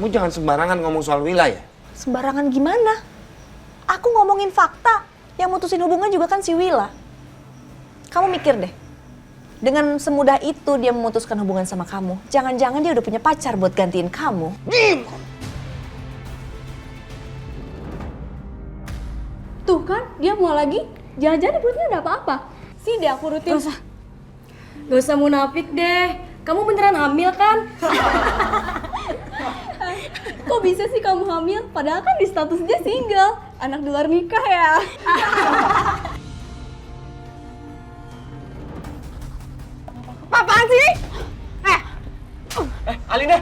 kamu jangan sembarangan ngomong soal Willa ya. Sembarangan gimana? Aku ngomongin fakta. Yang mutusin hubungan juga kan si Willa. Kamu mikir deh. Dengan semudah itu dia memutuskan hubungan sama kamu. Jangan-jangan dia udah punya pacar buat gantiin kamu. Tuh kan, dia mau lagi. Jangan-jangan di perutnya ada apa-apa. Sini deh aku rutin. Gak usah munafik deh. Kamu beneran hamil kan? Kok bisa sih kamu hamil? Padahal kan di status dia single. Anak di luar nikah ya. Apaan sih? Alina!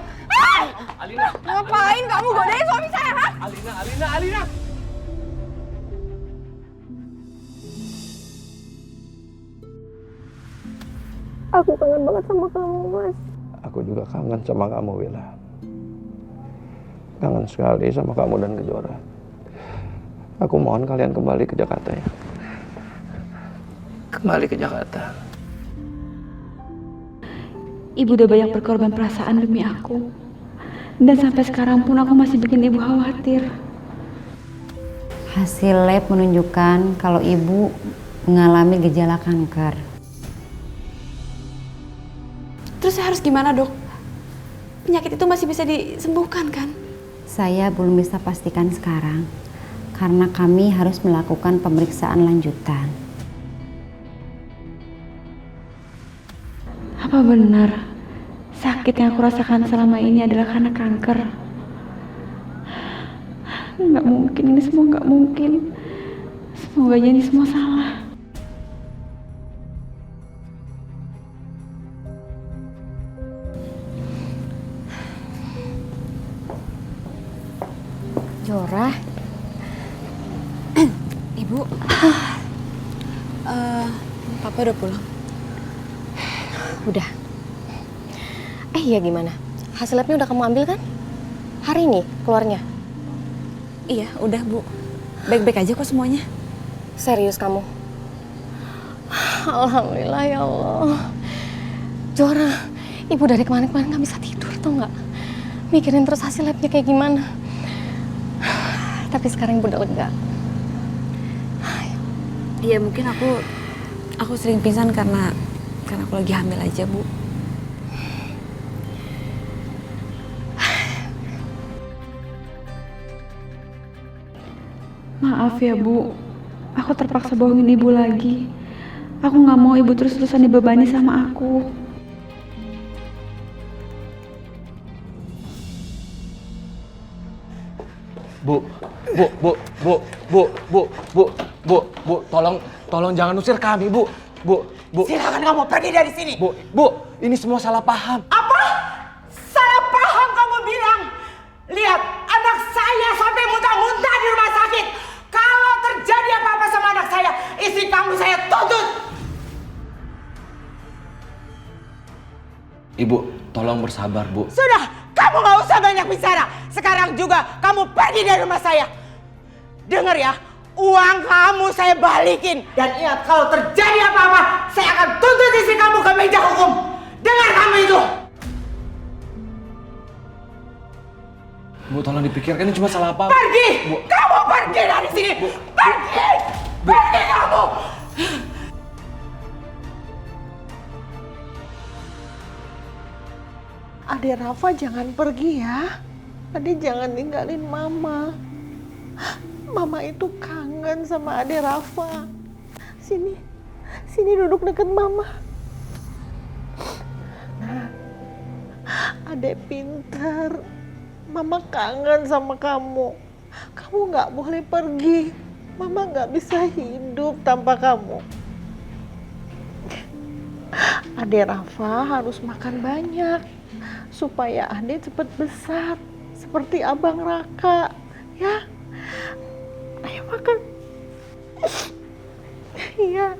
Alina! Ngapain kamu godain suami saya, ha? Alina! Aku kangen banget sama kamu, Mas. Aku juga kangen sama kamu, Willa. Kangen sekali sama kamu dan Kejora. Aku mohon kalian kembali ke Jakarta ya. Kembali ke Jakarta. Ibu udah banyak berkorban perasaan demi aku. Dan sampai sekarang pun aku masih bikin ibu khawatir. Hasil lab menunjukkan kalau ibu mengalami gejala kanker. Terus saya harus gimana, Dok? Penyakit itu masih bisa disembuhkan kan? Saya belum bisa pastikan sekarang karena kami harus melakukan pemeriksaan lanjutan. Apa benar sakit yang aku rasakan selama ini adalah karena kanker? Nggak mungkin, ini semua nggak mungkin. Semoga aja ini semua salah. Jora, Ibu, Papa udah pulang. Udah. Iya gimana? Hasil labnya udah kamu ambil kan? Hari ini keluarnya? Iya, udah Bu. Baik-baik aja kok semuanya. Serius kamu? Alhamdulillah ya Allah. Jora, ibu dari kemarin-kemarin gak bisa tidur tau gak? Mikirin terus hasil labnya kayak gimana. Tapi sekarang ibu udah lega. Iya, mungkin aku sering pingsan karena aku lagi hamil aja, Bu. Maaf ya, Bu. Aku terpaksa bohongin Ibu lagi. Aku nggak mau Ibu terus-terusan dibebani sama aku. Bu, tolong jangan usir kami, Bu. Silakan kamu pergi dari sini. Bu, ini semua salah paham. Apa? Salah paham kamu bilang? Lihat, anak saya sampai muntah-muntah di rumah sakit. Kalau terjadi apa-apa sama anak saya, istri kamu saya tuntut. Ibu, tolong bersabar, Bu. Sudah, kamu gak usah banyak bicara. Sekarang juga kamu pergi dari rumah saya. Dengar ya, uang kamu saya balikin. Dan ingat, kalau terjadi apa-apa, saya akan tuntut istri kamu ke meja hukum. Dengar kamu itu. Bu, tolong dipikirkan, ini cuma salah apa? Pergi! Bu. Kamu pergi dari sini! Pergi! Pergi kamu! Ade Rafa jangan pergi ya. Ade jangan ninggalin Mama. Mama itu kangen sama Ade Rafa. Sini duduk deket Mama. Nah, Ade pintar. Mama kangen sama kamu. Kamu nggak boleh pergi. Mama nggak bisa hidup tanpa kamu. Ade Rafa harus makan banyak supaya Ade cepat besar seperti Abang Raka, ya. Ayo makan. Iya.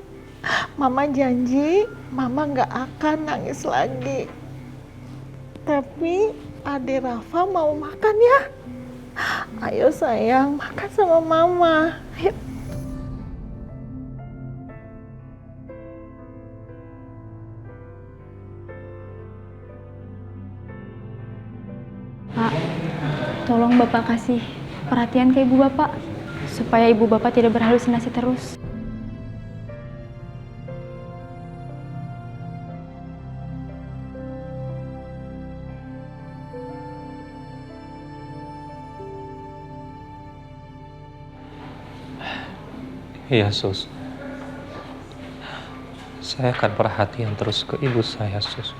Mama janji, Mama nggak akan nangis lagi. Tapi Ade Rafa mau makan ya. Ayo sayang, makan sama Mama. Ayo. Pak, Tolong Bapak kasih perhatian ke Ibu Bapak, supaya Ibu Bapak tidak berhalusinasi terus. Iya, Sus. Saya akan perhatian terus ke ibu saya, Sus.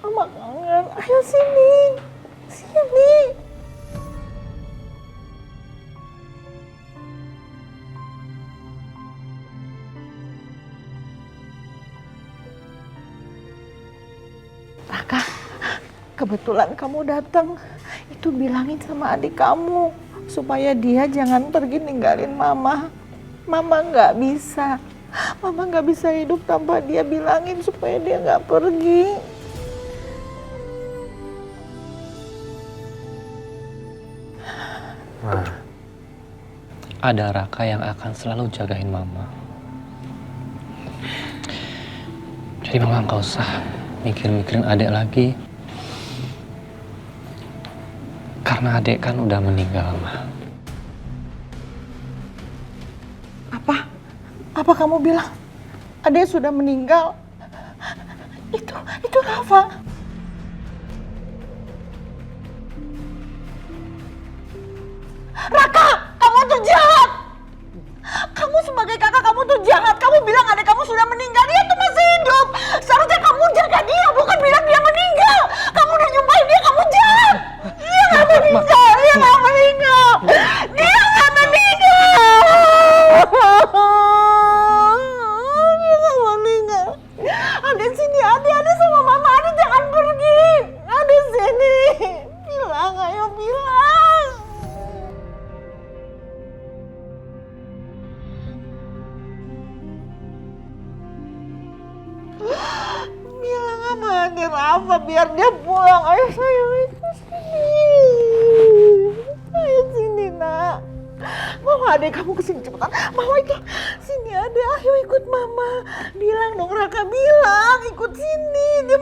Mama kangen. Ayo sini. Sini. Raka, kebetulan kamu datang. Itu bilangin sama adik kamu supaya dia jangan pergi ninggalin Mama. Mama nggak bisa. Mama nggak bisa hidup tanpa dia. Bilangin supaya dia nggak pergi. Nah, ada Raka yang akan selalu jagain Mama. Jadi Mama nggak usah mikir-mikirin adik lagi. Karena adik kan udah meninggal, Ma. Apa kamu bilang adik sudah meninggal? Itu Rafa. Raka, kamu tuh jahat. Kamu sebagai kakak kamu tuh jahat. Kamu bilang adik kamu sudah meninggal, dia tuh masih hidup. Seharusnya kamu jaga dia, bukan bilang dia meninggal. Kamu udah nyumpahin dia, kamu jahat. Dia nggak meninggal, dia nggak meninggal. Dia nggak meninggal. Dia nggak meninggal. Adik sini, adik sama mama, adik jangan pergi. Adik sini. Bilang, ayo bilang. Bilang sama adik Rafa biar dia pulang. Ayo sayang, itu sini. Ayo sini nak. Bawa adik kamu kesini cepetan. Bawa itu. Sini adik, ayo ikut mama. Bilang dong Raka, bilang ikut sini. Dia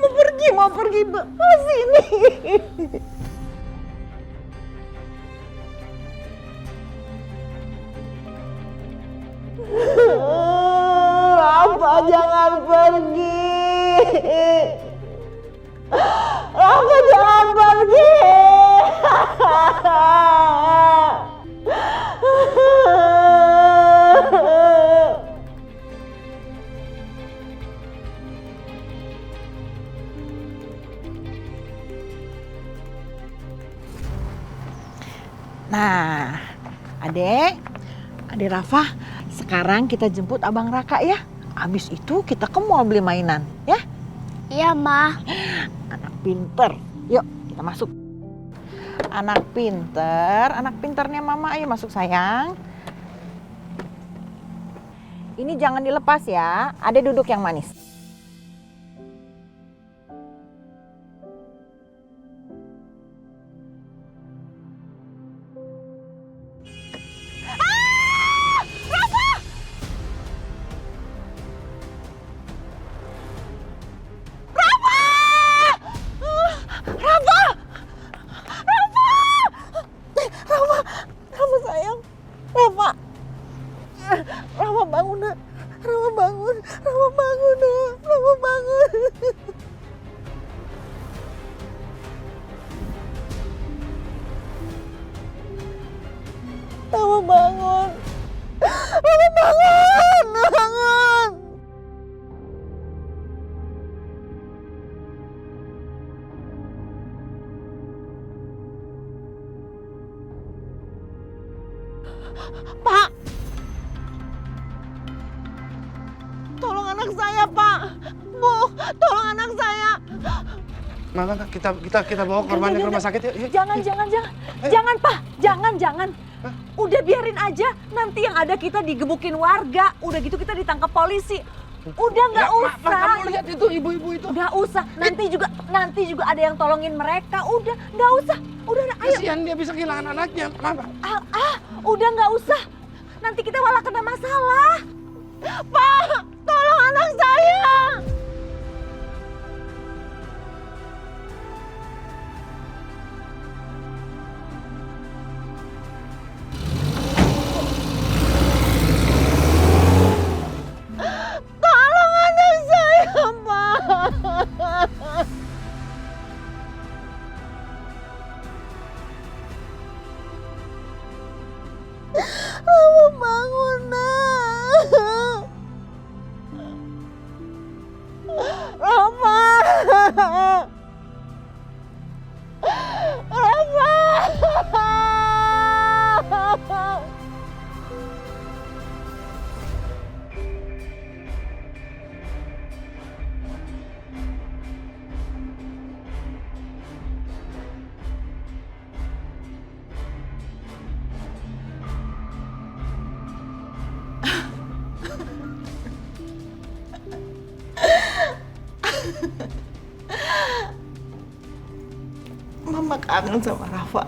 mau pergi. Oh sini. Rafa jangan pergi. Rafa jangan pergi. Nah, Adek Rafa, sekarang kita jemput Abang Raka ya. Habis itu kita ke mall beli mainan, ya? Iya, Ma. Anak pinter. Yuk, kita masuk. Anak pinternya Mama, ayo masuk sayang. Ini jangan dilepas ya, Adek duduk yang manis. Rafa sayang, Rafa bangun nak, Rafa bangun nak, Rafa bangun. Rafa bangun. Pak, tolong anak saya, Pak. Bu, tolong anak saya. Maka kita bawa korbannya ke rumah sakit yuk. Jangan. Jangan, Pak. Jangan. Udah biarin aja. Nanti yang ada kita digebukin warga. Udah gitu kita ditangkap polisi. Udah nggak usah. Kamu lihat itu ibu-ibu itu. Nggak usah. Nanti juga ada yang tolongin mereka. Udah, nggak usah. Udah, ayo. Kasihan dia bisa kehilangan anaknya. Kenapa? Udah nggak usah. Nanti kita malah kena masalah. Pak, tolong anak saya. Tolong anak saya, Pak. Kamu bangun, nak. Rafa. Rafa. Mama kangen sama Rafa.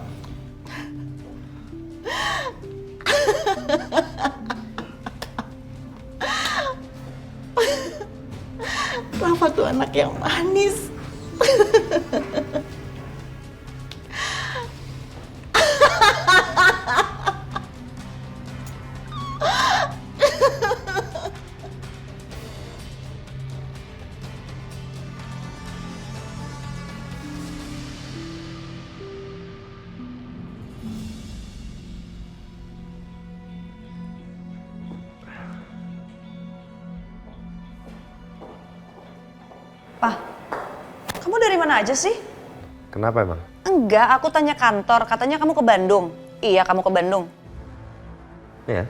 Rafa tuh anak yang manis. Pak, kamu dari mana aja sih? Kenapa emang? Enggak, aku tanya kantor. Katanya kamu ke Bandung. Iya, kamu ke Bandung. Iya.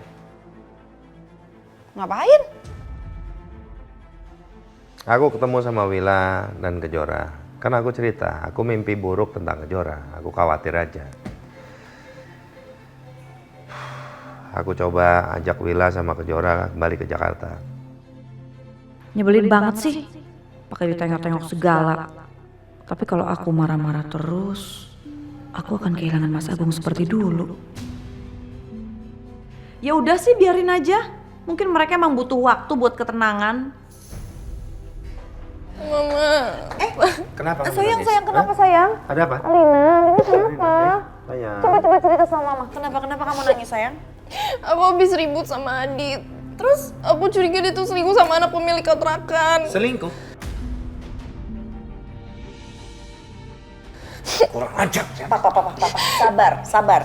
Ngapain? Aku ketemu sama Wila dan Kejora. Kan aku cerita, aku mimpi buruk tentang Kejora. Aku khawatir aja. Aku coba ajak Wila sama Kejora balik ke Jakarta. Nyebelin banget sih. Pakai ditengok-tengok segala. Tapi kalau aku marah-marah terus, aku akan kehilangan Mas Agung seperti dulu. Ya udah sih, biarin aja. Mungkin mereka emang butuh waktu buat ketenangan. Mama. Kenapa? Sayang, kenapa sayang? Ada apa? Alina kenapa? Sayang. Coba cerita sama mama. Kenapa kamu nangis sayang? Aku habis ribut sama Adit. Terus aku curiga dia tuh selingkuh sama anak pemilik kontrakan. Selingkuh? Kurang ajar. Papa. Sabar.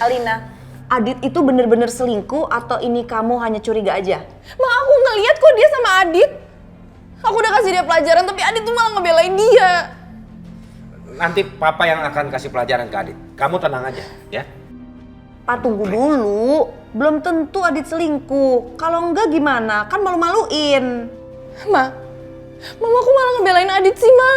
Alina, Adit itu bener-bener selingkuh atau ini kamu hanya curiga aja? Ma, aku ngeliat kok dia sama Adit. Aku udah kasih dia pelajaran, tapi Adit tuh malah ngebelain dia. Nanti papa yang akan kasih pelajaran ke Adit. Kamu tenang aja, ya. Pak, tunggu dulu. Belum tentu Adit selingkuh. Kalau enggak gimana? Kan malu-maluin. Ma, Mama aku malah ngebelain Adit sih, Ma.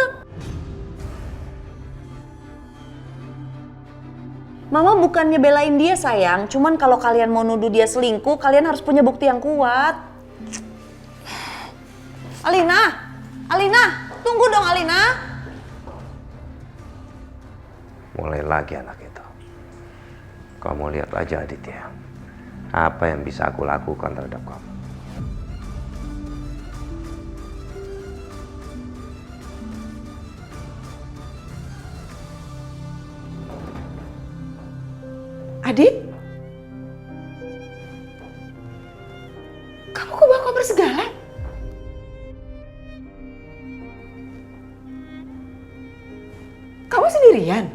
Mama bukannya belain dia sayang, cuman kalau kalian mau nuduh dia selingkuh, kalian harus punya bukti yang kuat. Alina, tunggu dong Alina. Mulai lagi anak itu. Kamu lihat aja Aditya. Apa yang bisa aku lakukan terhadap kamu. Adit? Kamu kok bawa kabar segala? Kamu sendirian?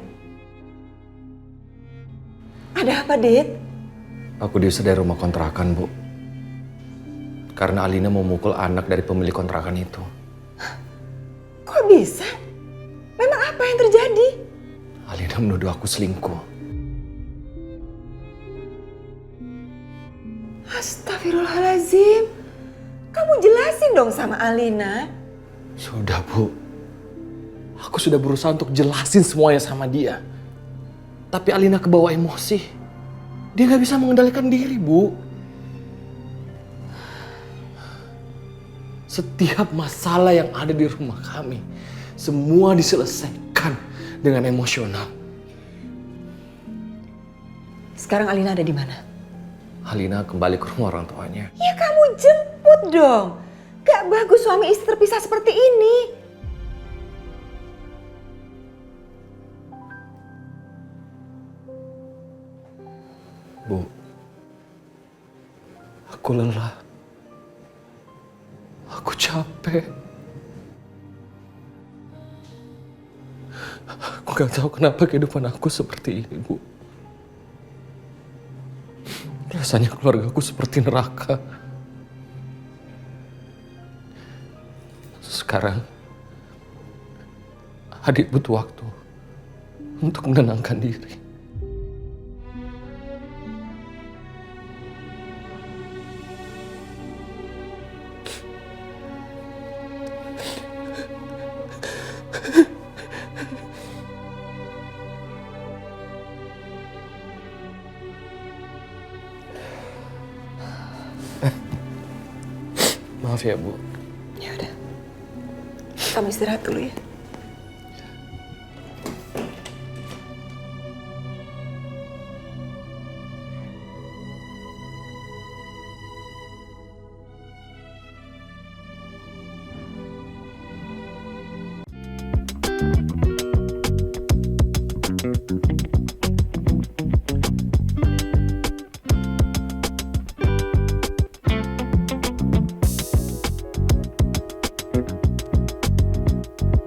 Ada apa, Dit? Aku diusir dari rumah kontrakan, Bu. Karena Alina mau mukul anak dari pemilik kontrakan itu. Kok bisa? Memang apa yang terjadi? Alina menuduh aku selingkuh. Astagfirullahaladzim. Kamu jelasin dong sama Alina. Sudah, Bu. Aku sudah berusaha untuk jelasin semuanya sama dia. Tapi Alina kebawa emosi. Dia gak bisa mengendalikan diri, Bu. Setiap masalah yang ada di rumah kami, semua diselesaikan dengan emosional. Sekarang Alina ada di mana? Alina kembali ke rumah orang tuanya. Ya kamu jemput dong. Gak bagus suami istri terpisah seperti ini. Bu, aku lelah. Aku capek. Aku gak tahu kenapa kehidupan aku seperti ini, Bu. Rasanya keluarga aku seperti neraka. Sekarang, adik butuh waktu untuk menenangkan diri. Maaf ya, Bu. Ya udah. Kamu istirahat dulu ya.